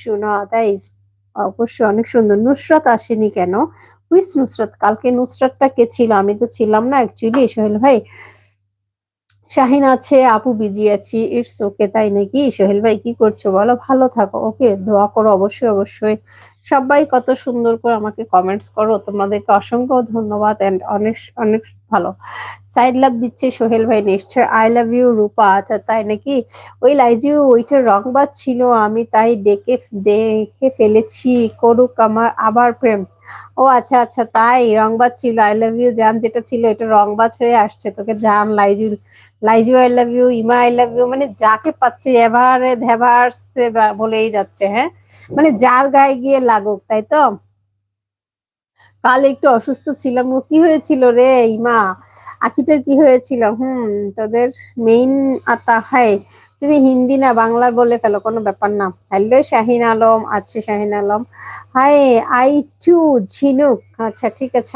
শোনা তাই অবশ্যই অনেক সুন্দর। নুসরাত আসেনি কেন? হুইস নুসরাত? কালকে নুসরাতটা কে ছিল? আমি তো ছিলাম না অ্যাকচুয়ালি সোহেল ভাই। শাহিন আছে, আপু বিজি আছি। ইটস ওকে তাই নাকি? সোহেল ভাই কি করছো বলো? ভালো থাকো। ওকে, দোয়া করো অবশ্যই, অবশ্যই। সবাই কত সুন্দর করে আমাকে কমেন্টস করো। তোমাদেরকে অসংখ্য ধন্যবাদ এন্ড অনেক, অনেক ভালো। সাইড লাভ দিচ্ছে সোহেল ভাই নিশ্চয়। আই লাভ ইউ রূপা। আচ্ছা তাই নাকি? ওই লাইজিউ ওইটার রংবাজ ছিল আমি তাই দেখে ফেলেছি। করুক আমার আবার প্রেম। ও আচ্ছা আচ্ছা তাই রংবাজ ছিল। আই লাভ ইউ জান যেটা ছিল এটা রংবাজ হয়ে আসছে। তোকে জান Laiju, Laiju I love you, Ima I love you, মানে যাকে পাচ্ছে এভারে ধেভারসে বলেই যাচ্ছে। হ্যাঁ, মানে যার গায়ে গিয়ে লাগুক, তাই তো। কাল একটু অসুস্থ ছিলাম। ও কি হয়েছিল রে ইমা? আখিটার কি হয়েছিল? তোদের মেইন আতা হাই। তুমি হিন্দি না বাংলার বলে ফেলো, কোনো ব্যাপার না। হ্যালো শাহিন আলম আছে, শাহিন আলম। হাই। আই টু ঝিনুক। আচ্ছা ঠিক আছে।